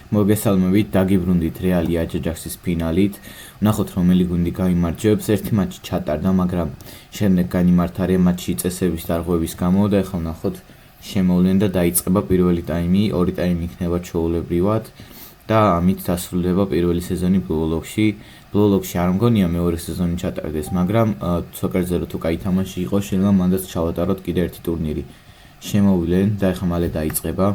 მოგესალმებით, დაგიბრუნდით რეალი აჯაჯაქსის ფინალით. ვნახოთ რომელი გუნდი გაიმარჯვებს. ერთი მატჩი ჩატარდა, მაგრამ შემდეგ განიმართა მატჩი წესების დარღვევის გამო და ახლა ვნახოთ შემოვლენ და დაიწყება პირველი ტაიმი. ორი ტაიმი იქნება ჩვეულებრივად და ამით დასრულდება პირველი სეზონი ბლუოლოგში. ბლუოლოგში არ მგონია მეორე სეზონი ჩატარდეს, მაგრამ სოკერზე თუ კაი თამაში იყო, შეიძლება მანდაც ჩავატაროთ კიდე ერთი ტურნირი. შემოვლენ და ახლა მალე დაიწყება.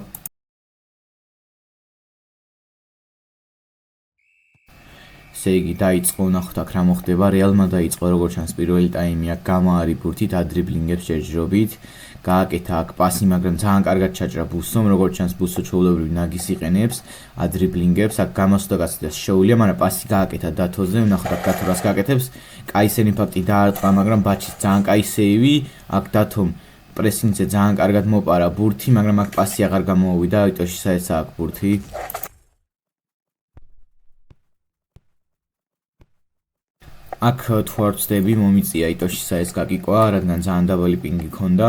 იგი დაიწყო, ნახოთ აქ რა მოხდება. რეალმა დაიწყო როგორც ჩანს პირველი ტაიმი, აქ გამაარი ბურთით ადრიბლინგებს ჯერჯერობით. გააკეთა აქ პასი, მაგრამ ძალიან კარგად ჩაჭრა ბუსომ, როგორც ჩანს ბუსო ჩვეულებრივ ნაგის იყენებს, ადრიბლინგებს, აქ გამოსვლა გასცდას შეუულია, მაგრამ პასი გააკეთა დათოზე, ნახოთ აქ დათო რას გააკეთებს. კაისენი ფაქტი დაარტყა, მაგრამ ბაჩის ძალიან კაი სეივი, აქ დათომ პრესინგზე ძალიან კარგად მოპარა ბურთი, მაგრამ აქ პასი აღარ გამოუვიდა, იტოში საეცა აქ ბურთი. აქ თუ არ ვწდები, მომიწია იტოშისა ეს გაკიკვა, რადგან ძალიან დაბალი პინგი ჰქონდა.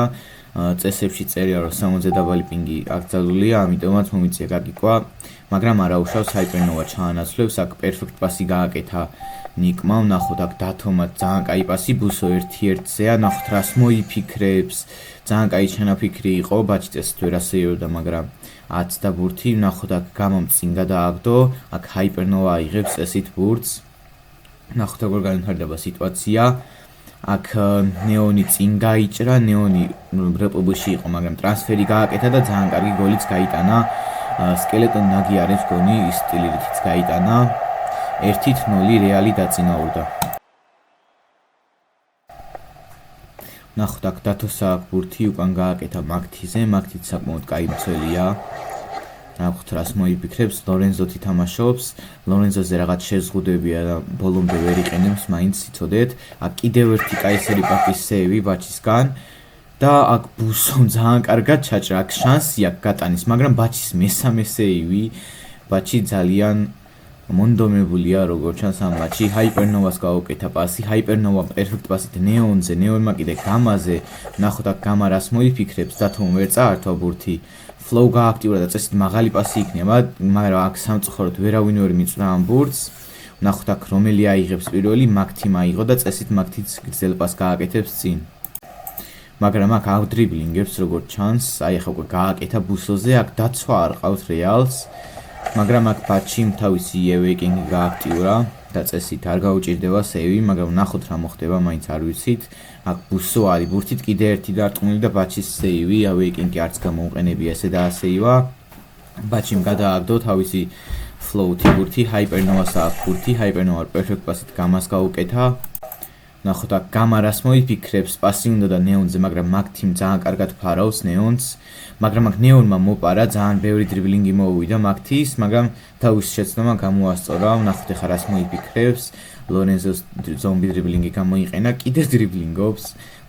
წესებში წერია, რომ 60-ზე დაბალი პინგი აკრძალულია, ამიტომაც მომიწია გაკიკვა, მაგრამ არაუშავს ჰაიპერნოვა ჩაანაცვლებს. აქ პერფექტ პასი გააკეთა ნიკმა, ვნახოთ აქ დათომა ძალიან კაი პასი, ბუსო 1-1-ზეა, ნახოთ რას მოიფიქრებს. ძალიან კაი ჩანაფიქრი იყო, ბაჩი წესით ვერ ასეირდა, მაგრამ აცდა ბურთი, ვნახოთ აქ გამომ წინ გადააგდო, აქ ჰაიპერნოვა აიღებს წესით ბურთს. ნახოთ როგორ განვითარდება სიტუაცია. აქ ნეონი წინ გაიჭრა, ნეონი რეპუბლიკში იყო, მაგრამ ტრანსფერი გააკეთა და ძალიან კარგი გოლიც გაიტანა. სკელეტონ ნაგი არის გონი, ის სტილითიც გაიტანა. 1-0 რეალი დაწინაურდა. ნახოთ აქ დათოსა ბურთი უკან გააკეთა მაგთიზე, მაგთიც საკმაოდ კაი მცველია. ნახოთ რას მოიფიქრებს, ლორენზოთი თამაშობს, ლორენზოზე რაღაც შეზღუდებია და ბოლომდე ვერ იყენებს, მაინც იცოდეთ. აქ კიდევ ერთი კაისერი პაკის სეივი ბაჩისგან და აქ ბუსომ ძალიან კარგად ჩაჭრა, აქ შანსი აქვს გატანის, მაგრამ ბაჩის მესამე სეივი, ბაჩი ძალიან მონდომებულია როგორც ჩანს ამ მატჩში. ჰაიპერნოვას გაუკეთა პასი, ჰაიპერნოვა პერფექტ პასით ნეონზე, ნეონმა კიდე გამაზე, ნახოთ აქ გამა რას მოიფიქრებს, დათომ ვერ წაართვა ბურთი. ფლოუ გააქტიურა და წესით მაღალი პასი იქნება, მაგრამ აქ სამწუხაროდ ვერავინ ვერ მიწვდა ამ ბურთს. ვნახოთ აქ რომელი აიღებს პირველი, მაგთი აიღო და წესით მაგთიც გრძელ პასს გააკეთებს წინ. მაგრამ აქ აუდრიბლინგებს როგორც ჩანს, აი ახლა უკვე გააკეთა ბუსოზე, აქ დაცვა არ ყავს რეალს, მაგრამ აქ ბაჩიმ თავისი ევეკინგი გააქტიურა და წესით არ გაუჭირდება სეივი, მაგრამ ვნახოთ რა მოხდება, მაინც არ ვიცით. აქ ბუსო არის ბურთით, კიდე ერთი დარტყმული და ბაჩის სეივი, ევეკინგი არც გამოუყენებია, ესე დაასეივა. ბაჩიმ გადააგდო თავისი ფლოუთი ბურთი, ჰაიპერნოვას აქვს ბურთი, ჰაიპერნოვა პერფექტ პასით გამას გაუკეთა. ნახოთ აქ გამა რას მოიფიქრებს, პასი უნდა და ნეონზე, მაგრამ მაგთიმ ძალიან კარგად ფარავს ნეონს, მაგრამ აქ ნეონმა მოპარა, ძალიან ბევრი დრიბლინგი მოუვიდა მაგთის, მაგრამ თავის შეცდომა გამოასწორა. ნახოთ ახლა რას მოიფიქრებს, ლორენზოს ზომბი დრიბლინგი გამოიყენა, კიდე დრიბლინგობს,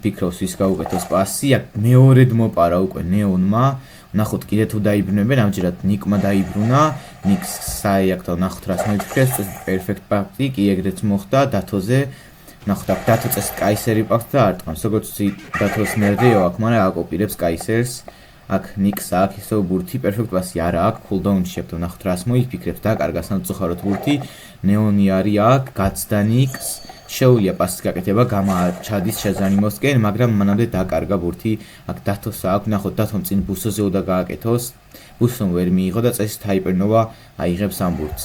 ფიქრობს ვის გაუკეთოს პასი, აქ მეორედ მოპარა უკვე ნეონმა. ნახოთ კიდე თუ დაიბრუნებენ, ამჯერად ნიკმა დაიბრუნა, ნიკს საიაკთა, ნახოთ რას მოიფიქრებს, პერფექტ პასი კი ეგრეც მოხდა დათოზე. ნახოთ აქ დათო წესით კაისერი პასს და არტყამს, როგორც დათოს ნერდეო აქ, მაგრამ აკოპირებს კაისერს. აქ ნიკს აქვს ისევ ბურთი, პერფექტ პასი არა აქვს, კულდაუნში აქვს, ნახოთ რას მოიფიქრებს, დაკარგა სამწუხაროდ ბურთი, ნეონი არის აქ, გაცდა ნიკს, შეუძლია პასის გაკეთება, გამა ჩადის შეძანიმოსკენ, მაგრამ მანამდე დაკარგა ბურთი, აქ დათოს აქვს, ნახოთ დათომ წინ ბუსოზე უნდა გააკეთოს, ბუსომ ვერ მიიღო და წესით ჰაიპერნოვა აიღებს ამ ბურთს.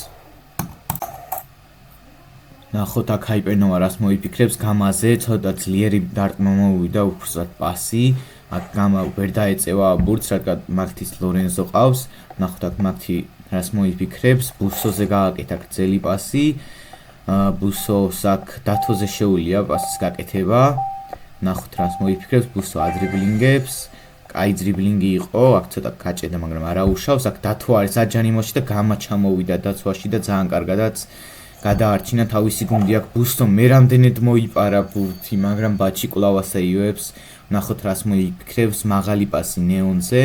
ნახოთ აქ ჰაიპერნოვა რას მოიფიქრებს, გამაზე ცოტა ძლიერი დარტყმა მოუვიდა უბრალოდ პასი. აქ გამა ვერ დაეწევა ბურთს, რადგან მაგთის ლორენზო ყავს. ნახოთ აქ მაგთი რას მოიფიქრებს, ბუსოზე გააკეთა გრძელი პასი. ბუსოს აქ დათოზე შეუულია პასის გაკეთება. ნახოთ რას მოიფიქრებს, ბუსო ადრიბლინგებს. კაი დრიბლინგი იყო, აქ ცოტა გაჭედა, მაგრამ არაუშავს. აქ დათო არის აჯანიმოში და გამა ჩამოვიდა დაცვაში და ძალიან კარგადაც გადაარჩინა თავისი გუნდი. აქ ბუსომ მერამდენედ მოიპარა ბურთი, მაგრამ ბაჩი კვლავ ასეივებს. ნახოთ რას მოიფიქრებს, მაღალი პასი ნეონზე.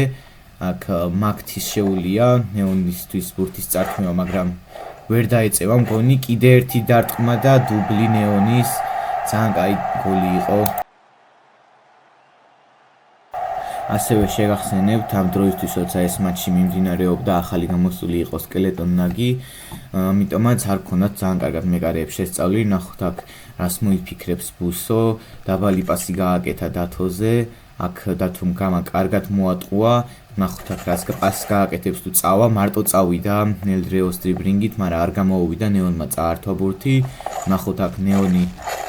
აქ მაგთის შეუულია ნეონისთვის ბურთის წართმევა, მაგრამ ვერ დაეწევა, მგონი კიდე ერთი დარტყმა და დუბლი ნეონის, ძალიან კაი გოლი იყო. ასევე შეგახსენებთ ამ დროისთვის, როცა ეს მატჩი მიმდინარეობდა, ახალი გამოსული იყო სკელეტონ ნაგი, ამიტომაც არ ქონდათ ძალიან კარგად მეკარეებს შესწავლილი. ნახოთ აქ რას მოიფიქრებს ბუსო, დაბალი პასი გააკეთა დათოზე, აქ დათომ გამა კარგად მოატყუა, ნახოთ აქ რას პასს გააკეთებს თუ წავა, მარტო წავიდა ნელდრეოს დრიბლინგით, მაგრამ არ გამოუვიდა, ნეონმა წაართვა ბურთი. ნახოთ აქ ნეონი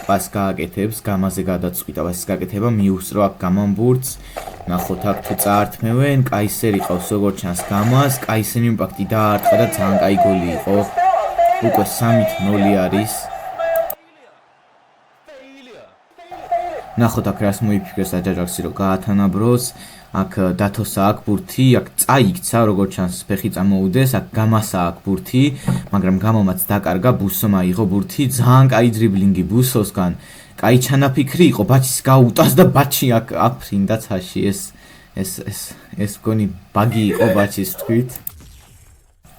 პასს გააკეთებს, გამაზე გადაწყვიტა პასის გაკეთება, მიუსწრო აქ გამამ ბურთს. ნახოთ აქ თუ წაართმევენ, კაისერი ყავს როგორც ჩანს გამას, კაისერი იმპაქტი დაარტყა და ძალიან კაი გოლი იყო. უკვე 3-0 არის. ნახოთ აქ რას მოიფიქრეს აჯაჯაქსი რომ გაათანაბროს. აქ დათოსა აქ ბურთი, აქ წაიქცა, როგორც ჩანს ფეხი წამოუდეს, აქ გამასა აქ ბურთი, მაგრამ გამომაც დაკარგა, ბუსომ აიღო ბურთი, ძალიან კაი დრიბლინგი ბუსოსგან. კაი ჩანაფიქრი იყო, ბაჩის გაუტას და ბაჩი აქ აფრინდა ცაში ეს მგონი ბაგი იყო ბაჩის თქვით.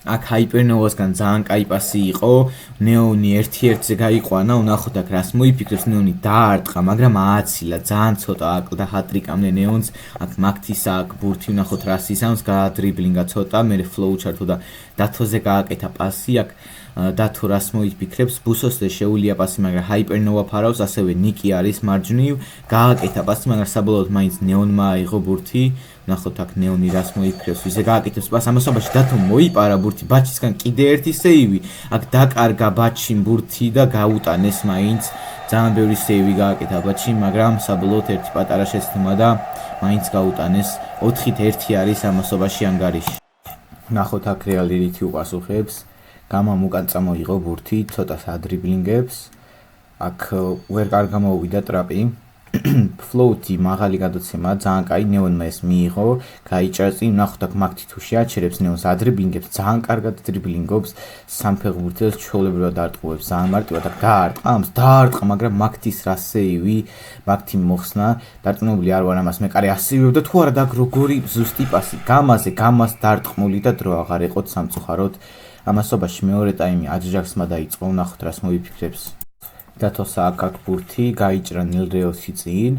აქ ჰაიპერნოვასგან ძალიან კაი პასი იყო, ნეონი 1-1-ზე გაიყვანა, ვნახოთ აქ რას მოიფიქრებს, ნეონი დაარტყა, მაგრამ ააცილა, ძალიან ცოტა აკლდა ჰატრიკამდე ნეონს, აქ მაგთისა აქ ბურთი ვნახოთ რას ისამს, გაადრიბლინგა ცოტა, მერე ფლოუ ჩართო და დათოზე გააკეთა პასი, აქ დათო რას მოიფიქრებს, ბუსოსზე შეუულია პასი, მაგრამ ჰაიპერნოვა ფარავს, ასევე ნიკი არის მარჯვნივ, გააკეთა პასი, მაგრამ საბოლოოდ მაინც ნეონმა აიღო ბურთი. ნახოთ აქ ნეონი რას მოიფიქრებს, ვიზე გააკეთებს პასს, ამასობაში დათო მოიპარა ბურთი, ბაჩისგან კიდე ერთი სეივი, აქ დაკარგა ბაჩიმ ბურთი და გაუტანეს მაინც, ძალიან ბევრი სეივი გააკეთა ბაჩიმ, მაგრამ საბოლოოდ ერთი პატარა შეცდომა და მაინც გაუტანეს. 4-1 არის ამასობაში ანგარიში. ნახოთ აქ რეალი რითი უპასუხებს, გამამ უკან წამოიღო ბურთი, ცოტას ადრიბლინგებს, აქ ვერ კარგ გამოუვიდა ტრაპი. ფლოუთი მაღალი გადაცემა, ძალიან კაი, ნეონმა ეს მიიღო, გაიჭრა წინ, ნახოთ აქ მაგთი თუ შეაჩერებს ნეონს ადრიბლინგებს, ძალიან კარგად დრიბლინგობს, სამფეხბურთელს ჩვეულებრივად არტყუებს, ძალიან მარტივად აქ დაარტყა, მაგრამ მაგთის რა სეივი, მაგთი მოხსნა, დარწმუნებული არ ვარ ამას მეკარე ასეივებდა თუ არა და აქ როგორი ზუსტი პასი, გამას დარტყმული და დრო აღარ ეყოთ სამწუხაროდ. ამასობაში მეორე ტაიმი აჯაჯაქსმა დაიწყო, ნახოთ რას მოიფიქრებს. დათოსა აქ ბურთი, გაიჭრა ნილრეოსი წინ,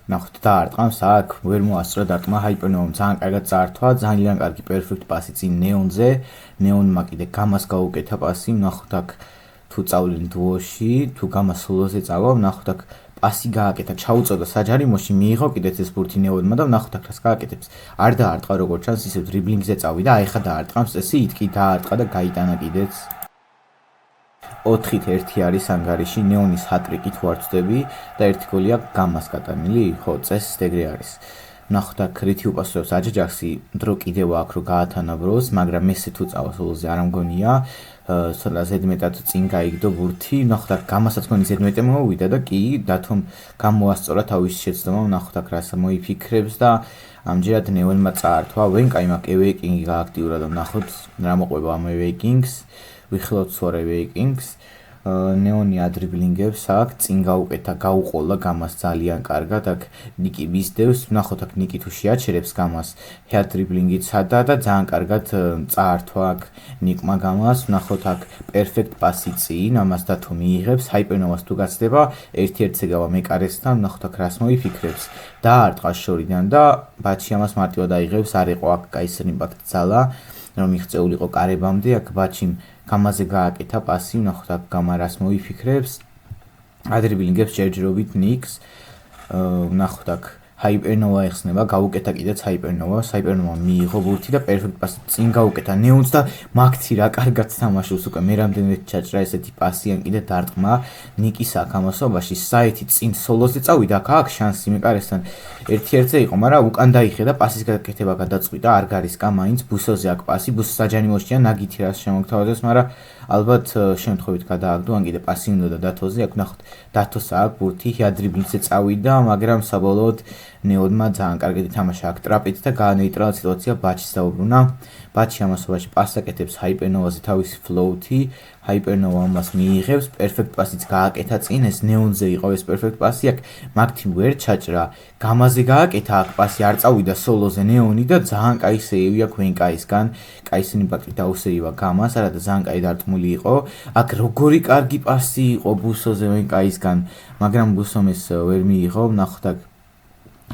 ნახოთ დაარტყამს, აქ ვერ მოასწრო დარტყმა, ჰაიპერნოვამ ძალიან კარგად წაართვა, ძალიან კარგი პერფექტ პასი წინ ნეონზე, ნეონმა კიდე გამას გაუკეთა პასი, ნახოთ აქ თუ წავლენ დუოში, თუ გამას სოლოზე წავა, ნახოთ აქ პასი გააკეთა, ჩაუწოდა საჯარიმოში, მიიღო კიდეც ეს ბურთი ნეონმა და ნახოთ აქ რას გააკეთებს. არ დაარტყა როგორც ჩანს, ისევ დრიბლინგზე წავიდა, აიხა დაარტყამს, წესი იტკი დაარტყა და გაიტანა კიდეც. 4-1 არის ანგარიში, ნეონის ჰატრიკით ვარ ვწდები და ერთი გოლი აქვს გამას გატანილი, ხო, წესს ეგრე არის. ვნახოთ აქ რითი უპასუხებს აჯაჯაქსი, დრო კიდევ აქვს რომ გაათანაბროს, მაგრამ მესე თუ წავა სოლოზე არ მგონია, ცოტა ზედმეტად წინ გაიგდო ბურთი, ვნახოთ აქ გამასაც მგონი ზედმეტე მოუვიდა და კი, დათომ გამოასწორა თავისი შეცდომა, ვნახოთ აქ რას მოიფიქრებს და ამჯერად ნეონმა წაართვა, ვენკაიმ აქ ევეიკინგი გააქტიურა და ვნახოთ რა მოყვება ამ ევეიკინგს. ვიხილოთ სორე ვეიკინგს, ნეონი ადრიბლინგებს აქ, წინ გაუკეთა, გაუყოლა გამას ძალიან კარგად, აქ ნიკი მისდევს, ვნახოთ აქ ნიკი თუ შეაჩერებს გამას, ჰეადრიბლინგი ცადა და ძალიან კარგად წაართვა აქ ნიკმა გამას, ვნახოთ აქ პერფექტ პასი წინ, ამას დათო მიიღებს, ჰაიპერნოვას თუ გაცდება, 1-1-ზე გავა მეკარესთან, ვნახოთ აქ რას მოიფიქრებს, დაარტყა შორიდან და ბაჩი ამას მარტივად აიღებს, არ იყო აქ კაისერ იმპაქტ ძალა, რომ მიღწეულიყო კარებამდე, აქ ბაჩიმ გამაზე გააკეთა პასი, ვნახოთ აქ გამა რას მოიფიქრებს, ადრიბლინგებს ჯერჯერობით ნიკს, ვნახოთ აქ ჰაიპერნოვა ეხსნება, გაუკეთა კიდეც ჰაიპერნოვას, ჰაიპერნოვა მიიღო ბურთი და პერფექტ პასი წინ გაუკეთა ნეონს და მაგთი რა კარგად თამაშობს უკვე, მე რამდენიმე ჩაჭრა ესეთი პასი ან კიდე დარტყმა, ნიკის აქ ამასობაში საერთი წინ სოლოზე წავიდა, აქ შანსი მეკარესთან 1-1-ზე იყო, მაგრამ უკან დაიხია და პასის გაკეთება გადაწყვიტა, არ გარისკა მაინც ბუსოზე აქ პასი, ბუსს საჯანიმოშია ნაგითი რას შემოგთავაზებს, მაგრამ ალბათ შემთხვევით გადააგდო, ან კიდე პასი უნდა და დათოზე, აქ ვნახოთ დათოსა აქ ბურთი ადრიბლინგზე წავიდა, მაგრამ საბოლოოდ ნეონმა ძალიან კარგად ითამაშა აქ ტრაპით და გაანეიტრალა სიტუაცია ბაჩის დაუბრუნა. ბაჩი ამასობაში პასს აკეთებს ჰაიპერნოვაზე თავისი ფლოუთი, ჰაიპერნოვა ამას მიიღებს, პერფექტ პასიც გააკეთა წინ, ეს ნეონზე იყო ეს პერფექტ პასი, აქ მაგთი ვერ ჩაჭრა, გამაზე გააკეთა აქ პასი, არ წავიდა სოლოზე ნეონი და ძალიან კაი სეივი აქ ვენკაისგან, კაისენ იმპაქტი დაუსეივა გამას, არადა ძალიან კაი დარტყმული იყო. აქ როგორი კარგი პასი იყო ბუსოზე ვენკაისგან, მაგრამ ბუსომ ეს ვერ მიიღო, ვნახოთ აქ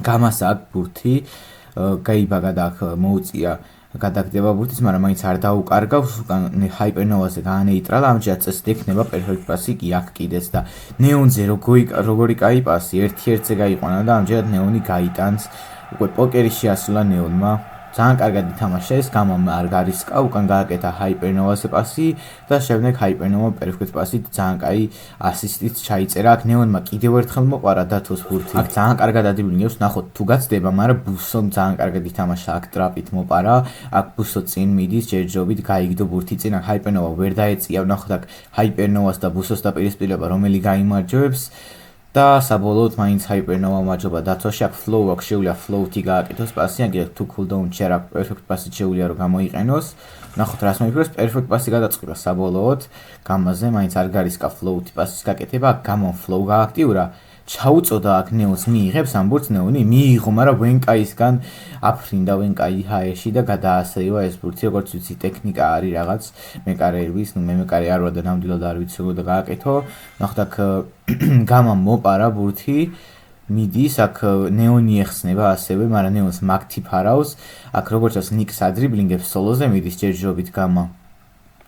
გამას აქ ბურთი, გაიბაგა და აქ მოუწია გადაგდება ბურთის, მაგრამ მაინც არ დაუკარგავს, უკან ჰაიპერნოვაზე გაანეიტრალა, ამჯერად წესით ექნება პერფექტ პასი კი აქ კიდეც და ნეონზე როგორი კაი პასი, 1-1-ზე გაიყვანა და ამჯერად ნეონი გაიტანს, უკვე პოკერი შეასრულა ნეონმა. ძალიან კარგად ითამაშეს, გამამ არ გარისკა, უკან გააკეთა ჰაიპერნოვაზე პასი და შემდეგ ჰაიპერნოვა პერფექტ პასით ძალიან კაი ასისტით ჩაიწერა. აქ ნეონმა კიდევ ერთხელ მოყარა დათოს ბურთი. აქ ძალიან კარგად ადრიბლინგებს, ნახოთ თუ გაცდება, მაგრამ ბუსომ ძალიან კარგად ითამაშა, აქ ტრაპით მოყარა. აქ ბუსო წინ მიდის, ჯერჯერობით გაიგდო ბურთი წინ, აქ ჰაიპერნოვა ვერ დაეწია, ნახოთ აქ ჰაიპერნოვას და ბუსოს დაპირისპირება, რომელი გაიმარჯვებს. და საბოლოოდ მაინც ჰაიპერნოვა მაჯობა დათვაში, აქ ფლოუ აქვს, შეუძლია ფლოუთი გააკეთოს პასი, ან კიდევ თუ კულდაუნში არ აქვს პერფექტ პასი შეუძლია რომ გამოიყენოს. ნახოთ რას მოიფიქრებს, პერფექტ პასი გადაწყვიტა საბოლოოდ, გამაზე მაინც არ გარისკა ფლოუთი პასის გაკეთება, აქ გამონ ფლოუ გააქტიურა. ჩაუწოდა აქ ნეონს მიიღებს ამ ბურთს ნეონი მიიღო, მაგრამ ვენკაისგან აფრინდა ვენკაი ჰაერში და გადაასეივა ეს ბურთი, როგორც ვიცი ტექნიკა არის რაღაც მეკარეების, მე მეკარე არ ვარ და ნამდვილად არ ვიცი როგორ გააკეთო. ნახოთ აქ გამამ მოპარა ბურთი, მიდის აქ ნეონი ეხსნება ასევე, მაგრამ ნეონს მაგთი ფარავს. აქ როგორც წას ნიკს ადრიბლინგებს სოლოზე მიდის ჯერჯერობით გამა.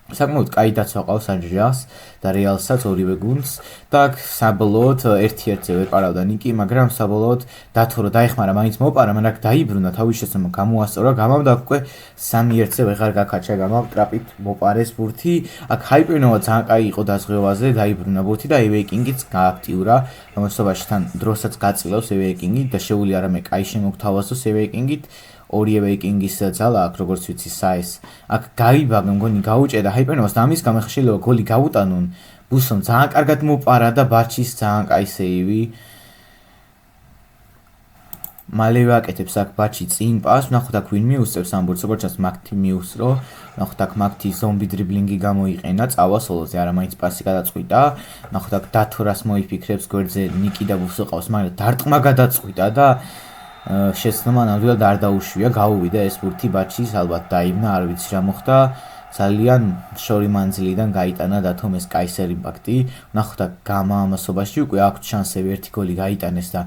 საკმაოდ კაი დაცვა ყავს ანჯეას და რეალსაც ორივე გუნდს და აქ საბოლოოდ 1-1-ზე ვეპარავდა ნიკი, მაგრამ საბოლოოდ დათო რომ დაეხმარა, მაინც მოპარა, მაგრამ აქ დაიბრუნა, თავის შესაძლოა გამოასწორა, გამამ და უკვე 3-1-ზე ვეღარ გაკაჩა, გამამ ტრაპით მოპარეს ბურთი. აქ ჰაიპერნოვა ძალიან კაი იყო დაზღვევაზე, დაიბრუნა ბურთი და ევეიკინგიც გააქტიურა, რომელშობაში თან დროსაც გაწილავს ევეიკინგი და შეუძლია რამე კაი შემოგთავაზოს ევეიკინგით. ორი ევეიკინგის ძალა აქ როგორც ვიცი საეს. აქ გაიბაგა, მგონი გაუჭედა ჰაიპერნოვას და ამის გამო შეიძლება გოლი გაუტანონ. ბუსომ ძალიან კარგად მოპარა და ბაჩის ძალიან კაი სეივი. მალევე აკეთებს აქ ბაჩი წინ პასს, ნახოთ აქ ვინ მიუსწევს ამ ბურთს, როგორც ჩანს მაგთი მიუსწრო. ნახოთ აქ მაგთი ზომბი დრიბლინგი გამოიყენა, წავა სოლოზე, არა მაინც პასი გადაწყვიტა. ნახოთ აქ დათორას მოიფიქრებს გვერდზე ნიკი და ბუსო ყავს, მაგრამ დარტყმა გადაწყვიტა და შეცდომა ნამდვილად არ დაუშვია, გაუვიდა ეს ბურთი ბაჩის, ალბათ დაიბნა, არ ვიცი რა მოხდა. ძალიან შორი მანძილიდან გაიტანა დათომ ეს კაისერ იმპაქტი. ნახოთ აქ გამა ამასობაში უკვე აქვს შანსები ერთი გოლი გაიტანეს და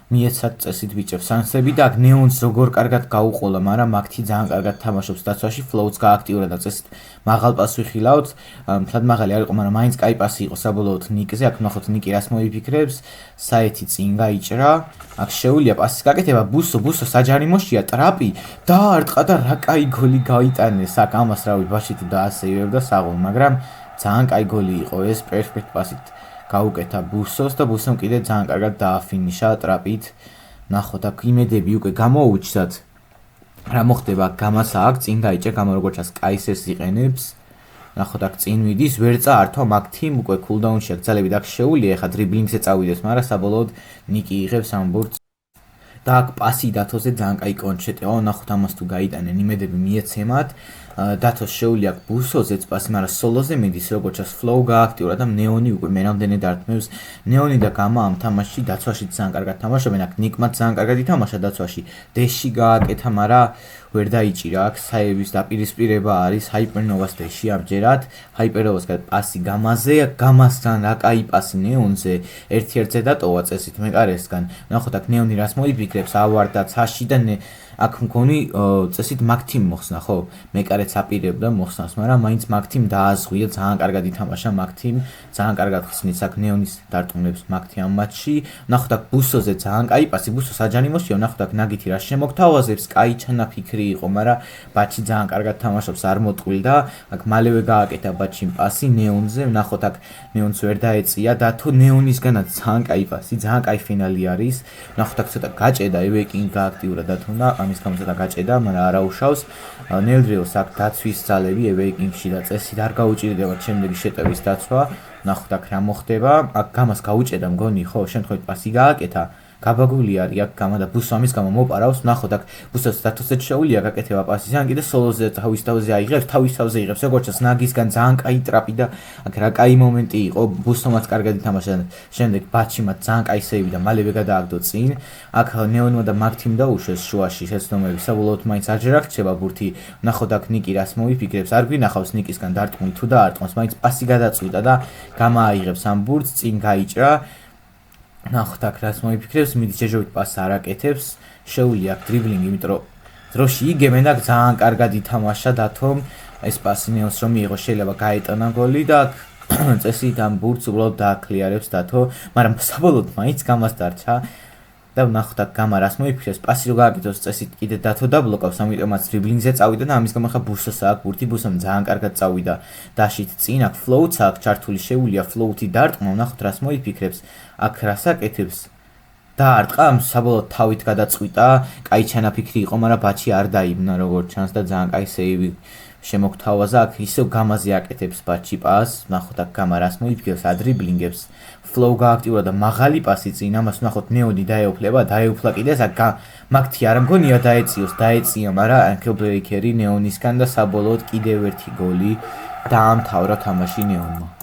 მიეცათ წესით ბიჭებს შანსები და აქ ნეონს როგორ კარგად გაუყოლა, მაგრამ მაგთი ძალიან კარგად თამაშობს დაცვაში, ფლოუც გააქტიურა და წესით მაღალ პასს ვიხილავთ. მთლად მაღალი არ იყო, მაგრამ მაინც კაი პასი იყო საბოლოოდ ნიკზე. აქ ნახოთ ნიკი რას მოიფიქრებს, საეთი წინ გაიჭრა. აქ შეუძლია პასის გაკეთება, ბუსო საჯარიმოშია, ტრაპი დაარტყა და რა კაი გოლი გაიტანეს. აქ ამას რავი ბაში თუ დაასეივებდა საღოლ, მაგრამ ძალიან კაი გოლი იყო ეს, პერფექტ პასით გაუკეთა ბუსოს და ბუსომ კიდე ძალიან კარგად დააფინიშა ტრაპით. ნახოთ აქ იმედები უკვე გამოუჩნდათ. რა მოხდება გამასა აქ წინ გაიჭრა, გამა როგორც ჩანს კაისერს იყენებს. ნახოთ აქ წინ მიდის, ვერ წაართვა მაგთიმ, უკვე კულდაუნში აქ ძალებით აქ შეუძლია ახლა დრიბლინგზე წავიდეს, მაგრამ საბოლოოდ ნიკი იღებს ამ ბურთს. და აქ პასი დათოზე ძალიან კაი კონჩეტეო, ნახოთ ამას თუ გაიტანენ, იმედები მიეცემათ. დათოს შეუძლია ბუსოზეც პასი, მაგრამ სოლოზე მიდის, როგორც ჩანს ფლოუ გააქტიურა და ნეონი უკვე მერამდენე დარტყმევს. ნეონი და გამა ამ თამაშში დაცვაში ძალიან კარგად თამაშობენ, აქ ნიკმა ძალიან კარგად ითამაშა დაცვაში. დეში გააკეთა, მაგრამ ვერ დაიჭირა, აქ საევის დაპირისპირება არის ჰაიპერნოვას დეში ამჯერად. ჰაიპერნოვასგან პასი გამაზე, გამასთან რა კაი პასი ნეონზე, 1-1-ზე დატოვა წესით მეკარესგან. ნახოთ აქ ნეონი რას მოიფიქრებს, ავარდა ცაში და აქ მგონი წესით მაგთიმ მოხსნა, ხო? მეკარეც აპირებდა მოხსნას, მაგრამ მაინც მაგთიმ დააზღვია, ძალიან კარგად ითამაშა მაგთიმ, ძალიან კარგად ხსნის აქ ნეონის დარტყმებს მაგთი ამ მატჩში. ნახოთ აქ ბუსოზე ძალიან კაი პასი, ბუსო საჯარიმოშია, ნახოთ აქ ნაგითი რა შემოგთავაზებს, კაი ჩანაფიქრი იყო, მაგრამ ბაჩი ძალიან კარგად თამაშობს, არ მოტყვილდა. აქ მალევე გააკეთა ბაჩიმ პასი ნეონზე, ნახოთ აქ ნეონს ვერ დაეწია და თუ ნეონისგანაც ძალიან კაი პასი, ძალიან კაი ფინალი არის. ნახოთ აქ ცოტა გაჭედა, ევეიკინგი გააქტიურა დათონა, ამის გამო ცოტა გაჭედა, მაგრამ არ აუშავს. ნელდრილს აქ დაცვის ძალები ევეიკინგში და წესით არ გაუჭირდებათ შემდეგი შეტევის დაცვა. ნახოთ აქ რა მოხდება, აქ გამას გაუჭედა მგონი, ხო, შემთხვევით პასი გააკეთა. გაბაგული არის აქ გამა და ბუსო ამის გამო მოპარავს, ნახოთ აქ ბუსოს დათოსეც შეუძლია გაკეთება პასის, ან კიდე სოლოზე თავის თავზე აიღებს, თავის თავზე იღებს, როგორც ჩანს ნაგისგან ძალიან კაი ტრაპი და აქ რა კაი მომენტი იყო, ბუსომაც კარგად ითამაშა, შემდეგ ბაჩიმაც ძალიან კაი სეივი და მალევე გადააგდო წინ. აქ ნეონმა და მაგთიმ დაუშვეს შუაში შეცდომები, საბოლოოდ მაინც არჯერ აღწევა ბურთი. ნახოთ აქ ნიკი რას მოიფიქრებს, არ გვინახავს ნიკისგან დარტყმული თუ დაარტყმოს, მაინც პასი გადაწყვიტა და გამა აიღებს ამ ბურთს, წინ გაიჭრა. ნახოთ აქ რაც მოიფიქრებს, მიდის ჯეჯობით პასს არ აკეთებს, შეუძლია აქ დრიბლინგი, იმიტომ რომ დროში იგებენ და ძალიან კარგად ითამაშა დათომ ეს პასი ნეონს რომ მიიღო, შეიძლება გაეტანა გოლი და აქ წესით ამ ბურთს უბრალოდ დააკლიერებს დათო, მაგრამ საბოლოოდ მაინც გამას დარჩა და ნახოთ აქ გამა რას მოიფიქრებს, პასი რო გააკეთოს წესით კიდე დათო დაბლოკავს, ამიტომაც დრიბლინგზე წავიდა და ამის გამო ხა ბურსას აქვს ბურთი, ბურსამ ძალიან კარგად წავიდა დაშით წინ, აქ ფლოუთს აქვს ჩართული, შეუძლია ფლოუთი დარტყმა, ნახოთ რას მოიფიქრებს, აქ რას აკეთებს დაარტყა, საბოლოოდ თავით გადაწყვიტა, კაი ჩანაფიქრი იყო, მაგრამ ბაჩი არ დაიბნა როგორც ჩანს და ძალიან კაი სეივი შემოგთავაზა, აქ ისევ გამაზე აკეთებს ბაჩი პასს, ნახოთ აქ გამა რას მოიფიქრებს, ადრიბლინგებს, ფლოუ გააქტიურა და მაღალი პასი წინ, ამას ნახოთ ნეონი დაეუფლება, დაეუფლა კიდეს, აქ მაგთი არ მგონია დაეწია, მაგრამ ანკელ ბრეიქერი ნეონისგან და საბოლოოდ კიდევ ერთი გოლი დაამთავრა თამაში ნეონმა.